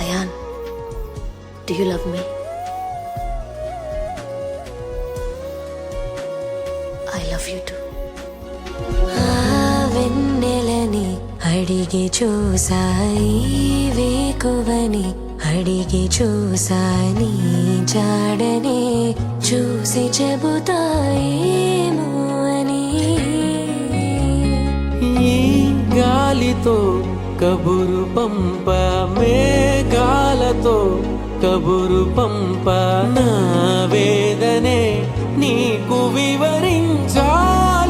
Ayan, do you love me? I love you too. వెన్నెలని అడిగి చూసాయి వేకువని అడిగి చూసాని జాడనే చూసి చెబుతాయేమో అని ఈ గాలితో కబురు పంప మేఘాలతో కబురు పంప నా వేదనే నీకు వివరించాలి